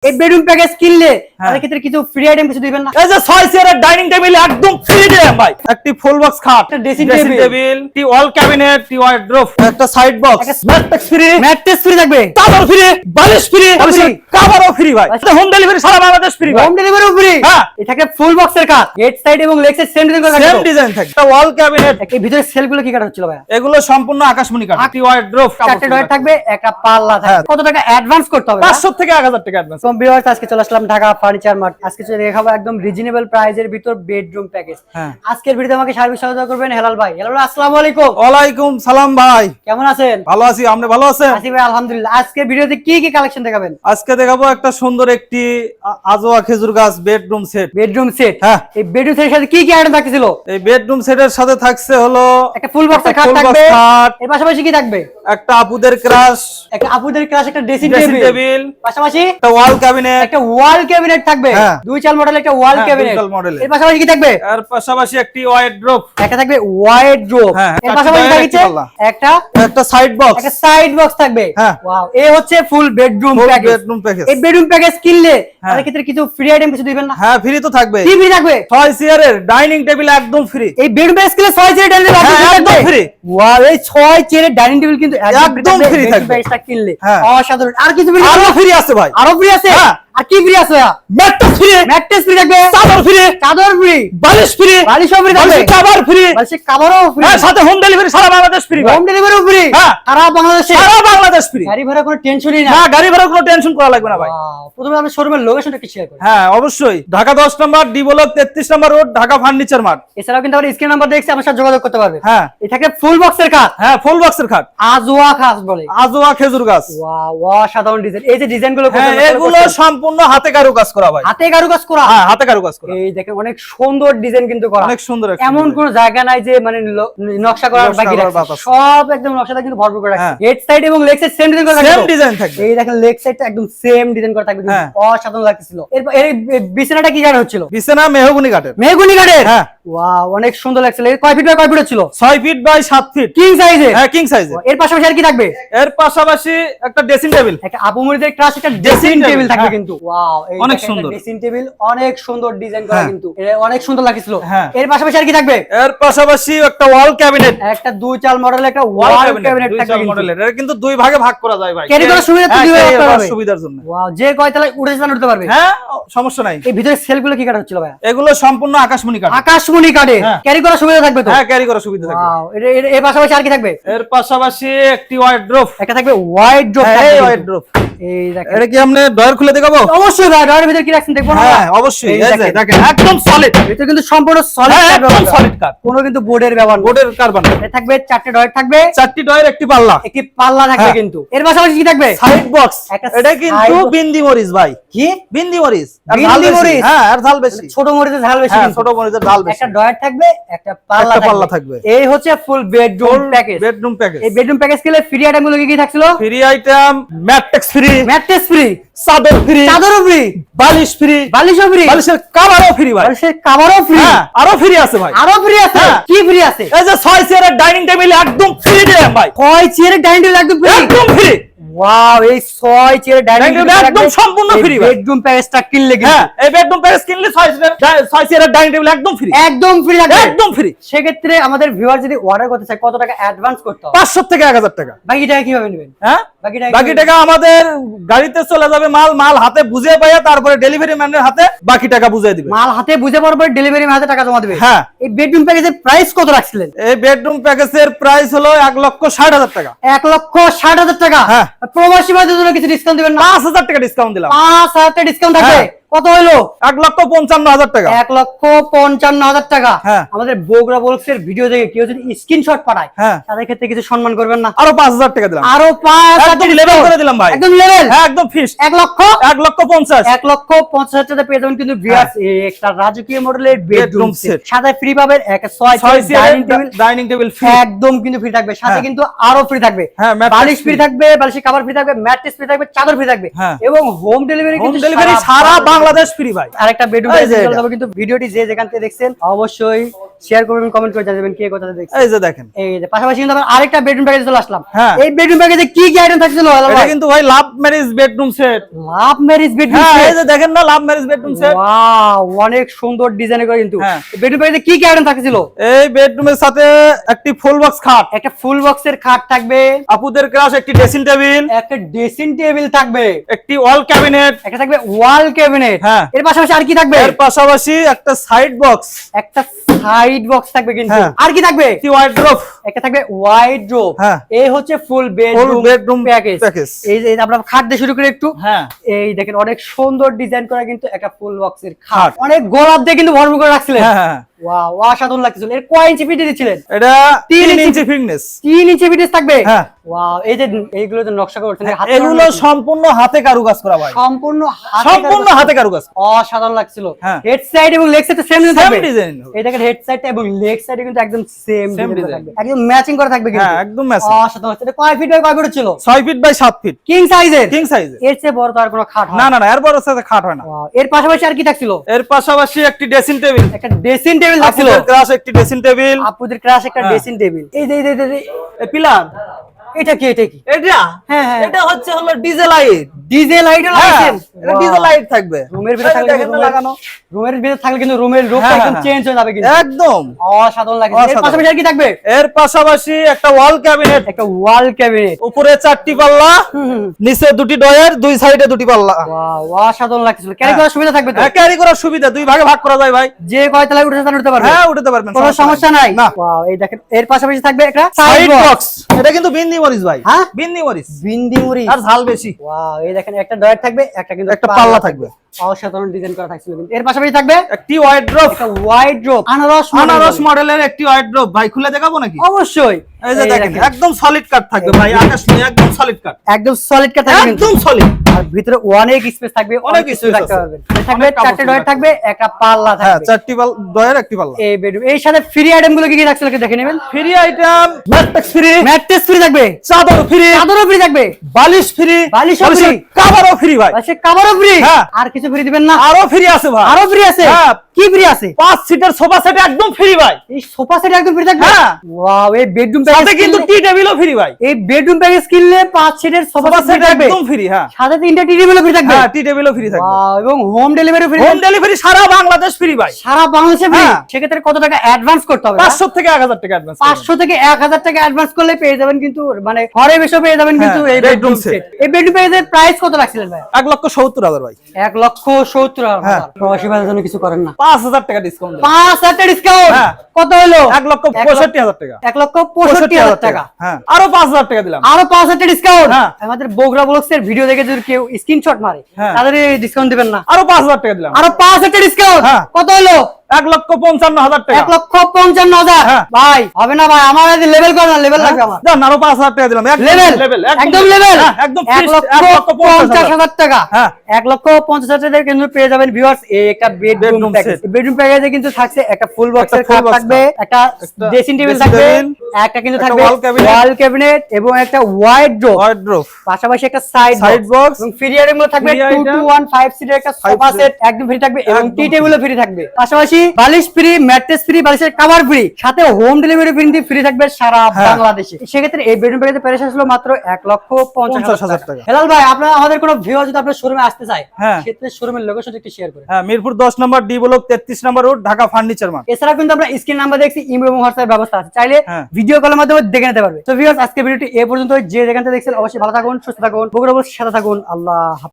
এই bedroom package কিনলে তাদের ক্ষেত্রে কিছু ফ্রি আইটেম কিছু দিবেন না? এই যে 6 চেয়ারের ডাইনিং টেবিল একদম ফ্রি দিলাম ভাই। একটি ফুল বক্স খাট, একটা ড্রেসিং টেবিল, টি ওয়াল ক্যাবিনেট, টি ওয়ার্ড্রোব, একটা side box, mattress free, mattress free থাকবে, চাদর ফ্রি, বালিশ ফ্রি, বালিশের কভারও ফ্রি ভাই। এটা হোম ডেলিভারি সারা বাংলাদেশ ফ্রি ভাই। হোম ডেলিভারিও ফ্রি। হ্যাঁ, এটাকে ফুল বক্সের কাট, গেট সাইড এবং লেগ সাইড সেম ডিজাইন করা সেম থাকবে। ডিজাইন থাকে। একটা ওয়াল ক্যাবিনেট, এই ভিতরে সেলগুলো কি কাটা হচ্ছিল ভাই? এগুলো সম্পূর্ণ আকাশমণি কাঠ, টি ওয়ার্ড্রোব, চারটে ডয়ার থাকবে, একটা পাল্লা থাকবে। কত টাকা অ্যাডভান্স করতে হবে? 500 থেকে 1000 টাকা অ্যাডভান্স। কম ভিউয়ার্স, আজকে চলে আসলাম ঢাকা ফার্নিচার মার্ট। আজকে চলে দেখাবো একদম রিজনেবল প্রাইজের ভিতর বেডরুম প্যাকেজ। হ্যাঁ, আজকের ভিডিওতে আমাকে সার্বিক সহায়তা করবেন হেলাল ভাই। হেলাল ভাই, আসসালামু আলাইকুম। ওয়ালাইকুম সালাম ভাই। কেমন আছেন? ভালো আছি, আপনি ভালো আছেন? আছি ভাই, আলহামদুলিল্লাহ। আজকের ভিডিওতে কি কি কালেকশন দেখাবেন? আজকে দেখাবো একটা সুন্দর একটি আজোয়া খেজুর গাছ বেডরুম সেট। Bedroom set. হ্যাঁ, এই বেডরুম সেটের সাথে কি কি আইটেম থাকছিল? এই বেডরুম সেটের সাথে থাকছে হলো একটা ফুল বক্সের খাট full box থাকবে, খাট, এর পাশাপাশি কি থাকবে? একটা আপুদের ক্রাশ, একটা আপুদের ক্লাস, একটা ড্রেসিং টেবিল, পাশাপাশি একটা ওয়াল ক্যাবিনেট, একটা ওয়াল ক্যাবিনেট থাকবে। হ্যাঁ। দুই চাল মডেল একটা ওয়াল হ্যাঁ, ক্যাবিনেট। দুই চাল মডেলের। এর পাশাপাশি কি থাকবে? এর পাশাপাশি একটি ওয়ার্ড্রোব, একটা থাকবে ওয়ার্ড্রোব। হ্যাঁ, এর পাশাপাশি চারটি থাকছে পাল্লা। একটা একটা সাইড বক্স, একটা সাইড বক্স থাকবে। হ্যাঁ। ওয়াও, এই হচ্ছে full bedroom package. Bedroom package. এই বেডরুম প্যাকেজ কিনলে হ্যাঁ। তাদের ক্ষেত্রে কিছু ফ্রি আইটেম কিছু দিবেন না? হ্যাঁ, ফ্রি তো থাকবে। কি ফ্রি থাকবে? 6 চেয়ারের ডাইনিং টেবিল একদম ফ্রি। এই বেডরুম প্যাকেজ কিনলে 6 চেয়ারের ডাইনিং টেবিল হ্যাঁ, একদম free। ওয়াও, এই 6 চেয়ারের ডাইনিং টেবিল কিন্তু একদম free বেডরুম থাকবে। প্যাকেজটা কিনলে হ্যাঁ। অসাধারণ। আর কিছু ফ্রি? আরো ফ্রি আছে ভাই। আরো ফ্রি আছে? হ্যাঁ। আর কি ফ্রি আছে? ম্যাট্রেস ফ্রি, ম্যাট্রেস ফ্রি থাকবে, চাদর ফ্রি, চাদর ফ্রি, বালিশ ফ্রি, বালিশও ফ্রি থাকবে, বালিশের কভার ফ্রি, বালিশের কভারও ফ্রি, হ্যাঁ, সাথে হোম ডেলিভারি সারা বাংলাদেশ ফ্রি ভাই। হোম ডেলিভারিও ফ্রি। হ্যাঁ। সারা বাংলাদেশে সারা বাংলাদেশ ফ্রি। গাড়ি ভাড়া কোনো টেনশনই না। না, গাড়ি ভাড়া কোনো টেনশন করা লাগবে না ভাই। ওয়াও, প্রথমে আপনি শোরুমের লোকেশনটা কি শেয়ার করেন? হ্যাঁ, অবশ্যই। ঢাকা 10 নম্বর, ডি ব্লক 33 নম্বর রোড, ঢাকা ফার্নিচার মার্ট। এছাড়াও কিন্তু আপনি স্ক্রিন নাম্বার দেখছি, আমার সাথে যোগাযোগ করতে পারবে। হ্যাঁ, এটা থাকে ফুল বক্সের কাজ, হ্যাঁ, ফুল বক্সের খাট, আজওয়া খাস বলে। আজোয়া খেজুর গাছ। ওয়াও, অসাধারণ ডিজাইন। এই যে ডিজাইন গুলো হ্যাঁ, এগুলো সম্পূর্ণ হাতে কারুকাজ করা ভাই। হাতে কারুকাজ করা। হ্যাঁ, হাতে কারুকাজ করা। এই দেখেন অনেক সুন্দর ডিজাইন কিন্তু করা। অনেক সুন্দর একটা এমন design। কোন জায়গা নাই যে মানে নকশা করার নকশা বাকি করার রাখছে। বাদ আছে। সব একদম নকশাটা কিন্তু ভরপুর করে রাখছে। হ্যাঁ। হেড সাইড এবং লেগ সাইড সেম ডিজাইন করা সেম থাকবে। ডিজাইন থাকবে। এই দেখেন লেগ সাইডটা একদম সেম ডিজাইন করা থাকবে, হ্যাঁ। অসাধারণ লাগছিল। এর বিছানাটা কি কাঠ হচ্ছিল? বিছানা মেহগনি কাঠের। মেহগনি কাঠের। হ্যাঁ। ওয়াও, অনেক সুন্দর লাগছিল। এর কয় ফিট বাই কয় ফিট ছিল? 6 ফিট বাই 7 ফিট। কিং সাইজে। হ্যাঁ, কিং সাইজে। এর পাশাপাশি আর কি থাকবে? এর পাশাপাশি একটা ড্রেসিং টেবিল, একটা আপুমরিদের ক্লাস, একটা ড্রেসিং table, টেবিল থাকবে হ্যাঁ। কিন্তু। ওয়াও, অনেক সুন্দর। ড্রেসিং টেবিল অনেক সুন্দর ডিজাইন করা হ্যাঁ। কিন্তু। এটা অনেক সুন্দর লাগছিল। হ্যাঁ। এর পাশাপাশি আর কি থাকবে? এর পাশাপাশি একটা ওয়াল ক্যাবিনেট, একটা দুই চাল মডেল একটা ওয়াল ক্যাবিনেট থাকবে কিন্তু। মডেলের। এর কিন্তু দুই ভাগে ভাগ করা যায় ভাই। ক্যারি করার সুবিধা তো হ্যাঁ, দুই ভাগে carry করা করার যাবে। সুবিধার জন্য। ওয়াও, যে কয় তলায় উঠে চালান উঠতে পারবে। হ্যাঁ, সমস্যা নাই। এই ভিতরে সেলগুলো কি কাটা হচ্ছিল ভাই? এগুলো সম্পূর্ণ আকাশমণি কাঠ। আকাশমণি কাটে। হ্যাঁ। ক্যারি করার সুবিধা থাকবে তো? হ্যাঁ, ক্যারি করার সুবিধা থাকবে। ওয়াও, এর পাশাপাশি আর কি থাকবে? এর পাশাপাশি একটি ওয়ার্ড্রোব, একটা থাকবে ওয়াইড ড্রপ হ্যাঁ, থাকবে এই কিন্তু। ওয়ার্ড্রোব। এই দেখেন, এটা কি আপনি ড্রয়ার খুলে দেখাবো? অবশ্যই ভাই, ড্রয়ারের ভিতরে কি রাখছেন দেখবো না? হ্যাঁ, অবশ্যই। এই এই যে দেখেন। দেখেন, একদম সলিড। এটা কিন্তু সম্পূর্ণ সলিড হ্যাঁ, কাঠ একদম ব্যবহার করা। সলিড কাঠ। কোনো কিন্তু বোর্ডের ব্যবহার নেই। বোর্ডের কার্বন। এ থাকবে চারটে ডয়ার থাকবে, 4টি ড্রয়ার, একটি পাল্লা, একটি পাল্লা থাকবে হ্যাঁ। কিন্তু। এর পাশাপাশি কি থাকবে? Side box. একটা এটা কিন্তু side box। বিন্দি মরিচ ভাই। কি? বিন্দি মরিচ। আর বিন্দি ঝাল বেশি। মরিচ? হ্যাঁ, আর ঝাল বেশি। ছোট মরিচের ঝাল বেশি হ্যাঁ, কিন্তু। ছোট মরিচের ঝাল বেশি। একটা ডয়ার থাকবে, একটা পাল্লা একটা পাল্লা থাকবে। এই হচ্ছে full bedroom package. Bedroom package. এই বেডরুম প্যাকেজ কিনলে ফ্রি আইটেম গুলো কি থাকছিল? Free item, mattress free, mattress free, চাদর ফ্রি, চাদরও ফ্রি, বালিশ ফ্রি, বালিশও ফ্রি, বালিশের কভারও ফ্রি ভাই। বালিশের কভারও ফ্রি। হ্যাঁ, আরো ফ্রি আছে ভাই। আরো ফ্রি আছে? হ্যাঁ। কি ফ্রি আছে? এই যে 6 চেয়ারের ডাইনিং টেবিল একদম ফ্রি দিলাম ভাই। কয় চেয়ারের ডাইনিং টেবিল একদম ফ্রি? একদম ফ্রি। ওয়াও, এই 6 চেয়ারের ডাইনিং Dining টেবিল table একদম সম্পূর্ণ free ভাই। বেডরুম প্যাকেজটা কিনলে কিন্তু হ্যাঁ, এই বেডরুম প্যাকেজ কিনলে 6 চেয়ারের ডাইনিং টেবিল একদম ফ্রি। একদম ফ্রি থাকবে। একদম ফ্রি। সেক্ষেত্রে আমাদের ভিউয়ার যদি অর্ডার করতে চায় কত টাকা অ্যাডভান্স করতে হবে? 500 থেকে 1000 টাকা। বাকি টাকা কিভাবে নেবেন? হ্যাঁ, বাকি বাকি টাকা আমাদের গাড়িতে চলে যাবে, মাল হাতে বুঝিয়ে পাইয়া তারপরে ডেলিভারি ম্যানের হাতে বাকি টাকা বুঝিয়ে দিবে। মাল হাতে বুঝে পাওয়ার পর ডেলিভারি ম্যান হাতে টাকা জমা দেবে। হ্যাঁ। এই বেডরুম প্যাকেজের প্রাইস কত রাখছিলেন? এই বেডরুম প্যাকেজের প্রাইস হলো 1,60,000 টাকা। 1,60,000 টাকা। হ্যাঁ। প্রবাসী ভাইদের জন্য কিছু ডিসকাউন্ট দিবেন না? 5,000 টাকা ডিসকাউন্ট দিলাম। 5,000 টাকা ডিসকাউন্ট থাকবে। হ্যাঁ। কত হলো? 1,55,000 টাকা। 1,55,000 টাকা। হ্যাঁ। আমাদের বগুড়া বলসের ভিডিও দেখে কেউ যদি স্ক্রিনশট পাঠায় হ্যাঁ। তাদের ক্ষেত্রে কিছু সম্মান করবেন না? আরো 5,000 টাকা দিলাম। আরো 5,000 একদম লেভেল করে দিলাম ভাই। একদম লেভেল। হ্যাঁ, একদম ফিক্সড। 1,50,000 1,50,000 টাকা পেয়ে যাবেন কিন্তু ভিউয়ার্স একটা রাজকীয় মডেলের বেডরুম Bedroom সেট। set। সাথে ফ্রি পাবেন একটা 6 dining table dining table free. একদম কিন্তু ফ্রি থাকবে। সাথে হ্যাঁ। কিন্তু আরো ফ্রি থাকবে। হ্যাঁ, mattress বালিশ ফ্রি free। থাকবে, বালিশের কভার ফ্রি থাকবে, ম্যাট্রেস ফ্রি থাকবে, চাদর ফ্রি থাকবে হ্যাঁ। এবং হোম ডেলিভারি হোম কিন্তু ডেলিভারি সারা বাংলাদেশ ফ্রি ভাই। আরেকটা বেডরুম এই যে চলে এটা। যাবো, কিন্তু ভিডিওটি যে যেখান থেকে দেখছেন অবশ্যই শেয়ার করবেন, কমেন্ট করে জানাবেন কে কোথা থেকে দেখছেন। এই যে দেখেন, এই যে পাশাপাশি কিন্তু আমরা আরেকটা বেডরুম প্যাকেজে চলে আসলাম। হ্যাঁ। এই বেডরুম প্যাকেজে কি কি আইটেম থাকছিল? এটা কিন্তু ভাই love marriage bedroom set. Love marriage bedroom. হ্যাঁ, এই যে দেখেন না, love marriage bedroom set. Wow, অনেক সুন্দর ডিজাইন করে কিন্তু। হ্যাঁ। বেডরুম প্যাকেজে কি কি আইটেম থাকছিল? এই বেডরুমের সাথে একটি ফুল বক্স খাট, একটা ফুল বক্সের খাট থাকবে, আপুদের ক্রাশ একটি ড্রেসিং টেবিল, একটা ড্রেসিং টেবিল থাকবে, একটি ওয়াল ক্যাবিনেট, একটা থাকবে ওয়াল ক্যাবিনেট। হ্যাঁ। এর পাশাপাশি আর কি থাকবে? এর পাশাপাশি একটা সাইড বক্স, একটা সাইড বক্স থাকবে কিন্তু। হ্যাঁ। আর কি থাকবে? একটি ওয়ার্ড্রোব, একটা থাকবে ওয়াইড্রোব। হ্যাঁ। এই হচ্ছে full bedroom bedroom package. package। এই যে আমরা খাট দিয়ে শুরু করে একটু। হ্যাঁ। এই দেখেন অনেক সুন্দর ডিজাইন করা কিন্তু একটা ফুল বক্সের খাট। খাট। অনেক গোলাপ দিয়ে কিন্তু ভরপুর করে রাখছিলেন। হ্যাঁ, হ্যাঁ। ওয়াও, অসাধারণ লাগতেছিল। এর কয় ইঞ্চি ফিটে দিচ্ছিলেন? এটা 3 3 ইঞ্চি ইঞ্চি ফিটনেস। 3 ইঞ্চি ফিটনেস থাকবে। হ্যাঁ। ওয়াও, এই যে এইগুলো যে নকশা করছেন হাতে এগুলো সম্পূর্ণ হাতে কারুকাজ করা ভাই, সম্পূর্ণ সম্পূর্ণ হাতে কারুকাজ। অসাধারণ লাগছিল। হ্যাঁ। হেড সাইড এবং লেগ সাইড সেম থাকবে। ডিজাইন। এই দেখেন হেড সাইডটা এবং লেগ সাইডে কিন্তু একদম সেম Same ডিজাইন design। থাকবে, একদম ম্যাচিং করা থাকবে কিন্তু। হ্যাঁ, একদম ম্যাচিং। অসাধারণ। এটা কয় ফিট বাই কয় ফিট ছিল? 6 ফিট বাই 7 ফিট, কিং সাইজের। কিং সাইজের। এর চেয়ে বড় তো আর কোনো খাট হয় না না না, এর বড় সাথে খাট হয় না। Wow, এর পাশাপাশি আর কি থাকছিল? এর পাশাপাশি একটি ড্রেসিং টেবিল, একটা ড্রেসিং টেবিল থাকছিল। আপুদের ক্রাশ একটি ড্রেসিং টেবিল, আপুদের ক্রাশ একটা হ্যাঁ। Dressing table. এই যে এই পিলার, এটা কি? এটা কি? এটা হ্যাঁ, হ্যাঁ। এটা হচ্ছে হলো ডিজে লাইট। ডিজে লাইটও হ্যাঁ, লাগাইছেন। এটা ডিজে লাইট থাকবে রুমের ভিতরে থাকলে দেখেন না লাগানো। রুমের ভিতরে থাকলে কিন্তু রুমের রূপটা হ্যাঁ, একদম হ্যাঁ। চেঞ্জ হয়ে যাবে কিন্তু। একদম অসাধারণ লাগে। এর অসাধারণ। পাশাপাশি আর কি থাকবে? এর পাশাপাশি একটা ওয়াল ক্যাবিনেট, একটা ওয়াল ক্যাবিনেট। উপরে 4টি পাল্লা, নিচে 2টি ডয়ার, দুই সাইডে 2টি পাল্লা। ওয়াও, অসাধারণ লাগছিল। ক্যারি করার সুবিধা থাকবে তো? হ্যাঁ, ক্যারি করার সুবিধা, দুই ভাগে ভাগ করা যায় ভাই। যে কয় তলায় উঠে তাহলে উঠতে পারবে। হ্যাঁ, উঠতে পারবেন, কোনো সমস্যা নাই। না। ওয়াও, এই দেখেন এর পাশাপাশি থাকবে একটা সাইড সাইড বক্স। বক্স, এটা কিন্তু বিন্দি মরিচ ভাই। হ্যাঁ? বিন্দি মরিচ বিন্দি মুড়ি। আর ঝাল বেশি। ওয়াও, এই দেখেন একটা ডয়ার থাকবে, একটা কিন্তু একটা পাল্লা থাকবে। অসাধারণ ডিজাইন করা থাকছিল কিন্তু। এর পাশাপাশি থাকবে একটি ওয়ার্ড্রোব, একটা ওয়াইড্রোব, আনারস আনারস মডেলের একটি ওয়ার্ড্রোব। ভাই খুলে দেখাবো নাকি? অবশ্যই। এই যে দেখেন, একদম সলিড কাট থাকবে ভাই, আকাশ নিয়ে একদম সলিড কাট, একদম সলিড কাট থাকবে কিন্তু। একদম সলিড। আর ভিতরে অনেক স্পেস থাকবে, অনেক কিছু space রাখতে আছে। পারবেন। থাকবে অনেক কাপড় চারটে ডয়ার রাখতে থাকবে, একটা পাল্লা হ্যাঁ, থাকবে। 4টি ডয়ার, একটি পাল্লা। এই বেডরুম এর সাথে ফ্রি আইটেম গুলো কি কি রাখছিল দেখে নেবেন। Free item, mattress free, mattress free থাকবে, চাদর ফ্রি, চাদরও ফ্রি থাকবে, বালিশ ফ্রি, বালিশও free। কভারও ফ্রি ভাই। আর সে কভারও ফ্রি। হ্যাঁ। আর কিছু ফ্রি দিবেন না? আরো ফ্রি আছে ভাই। আরো ফ্রি আছে? হ্যাঁ। কি ফ্রি আছে? 5 সিটের সোফা সেট একদম ফ্রি ভাই। এই সোফা সেট একদম ফ্রি থাকবে। হ্যাঁ। ওয়াও, এই বেডরুম সাথে প্যাকেজ কিন্তু টি টেবিলও ফ্রি ভাই। এই বেডরুম প্যাকেজ কিনলে 5 সিটের সোফা সোফা সেট সেট থাকবে, একদম ফ্রি। হ্যাঁ, সাথে 3টা টি টেবিলও ফ্রি থাকবে। হ্যাঁ, টি টেবিলও ফ্রি থাকবে। ওয়াও, এবং home delivery free. Home delivery সারা বাংলাদেশ ফ্রি ভাই। সারা বাংলাদেশে ফ্রি। হ্যাঁ। সেক্ষেত্রে কত টাকা অ্যাডভান্স করতে হবে? 500 থেকে 1000 টাকা অ্যাডভান্স। 500 থেকে 1000 টাকা অ্যাডভান্স করলে পেয়ে যাবেন কিন্তু, মানে ঘরে বসে পেয়ে যাবেন কিন্তু হ্যাঁ, এই bedroom বেডরুম set। সেট। এই বেডরুম প্যাকেজের প্রাইস কত রাখছিলেন ভাই? 1,70,000 ভাই। 1,70,000। হ্যাঁ। প্রবাসী ভাইদের জন্য কিছু করেন না? 5000 টাকা ডিসকাউন্ট। 5,000 টাকা ডিসকাউন্ট। হ্যাঁ। কত হলো? 1,65,000 টাকা। 1,65,000 টাকা। হ্যাঁ, আরো 5000 টাকা দিলাম। আরো 5,000 টাকা ডিসকাউন্ট। হ্যাঁ। আমাদের বগুড়া ব্লগসের ভিডিও দেখে যদি কেউ স্ক্রিনশট মারে হ্যাঁ। তাদের ডিসকাউন্ট দিবেন না? আরো 5000 টাকা দিলাম। আরো 5,000 টাকা ডিসকাউন্ট। হ্যাঁ। কত হলো? 1,55,000 টাকা। 1,55,000। হ্যাঁ। ভাই হবে না ভাই, আমার লেভেল কর না, লেভেল লাগবে আমার। জান, আরো 5000 টাকা দিলাম। লেভেল একদম লেভেল। হ্যাঁ, একদম 1,50,000 টাকা। হ্যাঁ। 1,50,000 টাকা কিন্তু পেয়ে যাবেন ভিউয়ার্স এই একটা bedroom Bedroom package. set। Bedroom প্যাকেজে কিন্তু থাকছে একটা ফুল বক্সের একটা full খাট box থাকবে, একটা ড্রেসিং টেবিল dressing থাকবে, table, একটা কিন্তু একটা থাকবে wall cabinet, ওয়াল ক্যাবিনেট এবং একটা ওয়াইড্রোব, ওয়ার্ড্রোব, পাশাপাশি একটা সাইড Side box, এবং ফ্রি আইটেম গুলো থাকবে free 2 item, to 1 5 সিটের একটা সোফা seat, সেট একদম ফ্রি থাকবে এবং একদম টি free। টেবিলও ফ্রি থাকবে। পাশাপাশি বালিশ ফ্রি, ম্যাট্রেস ফ্রি, বালিশের কভার ফ্রি, সাথে হোম ডেলিভারি ফ্রি থাকবে সারা হ্যাঁ। বাংলাদেশে। সেক্ষেত্রে এই বেডরুম প্যাকেজের প্রাইস আসলো মাত্র 1,50,000 টাকা। হেলাল ভাই, আপনারা আমাদের কোনো ভিউয়ার যদি আপনার শোরুমে আসতে চায় হ্যাঁ। সেক্ষেত্রে শোরুমের লোকেশন একটু শেয়ার করেন। হ্যাঁ, মিরপুর 10 নম্বর ডি ব্লক 33 নম্বর রোড, ঢাকা ফার্নিচার মার্ট। এছাড়া কিন্তু আমরা স্ক্রিন নাম্বার দেখছি, ইমেল এবং হোয়াটসঅ্যাপ ব্যবস্থা আছে, চাইলে হ্যাঁ। ভিডিও কলের মাধ্যমে দেখে নিতে পারবে। তো ভিউয়ার্স, আজকে ভিডিওটি এ পর্যন্ত। যে যেখান থেকে দেখছেন অবশ্যই ভালো থাকুন, সুস্থ থাকুন, বগুড়া বলছি সাথে থাকুন। আল্লাহ হাফেজ।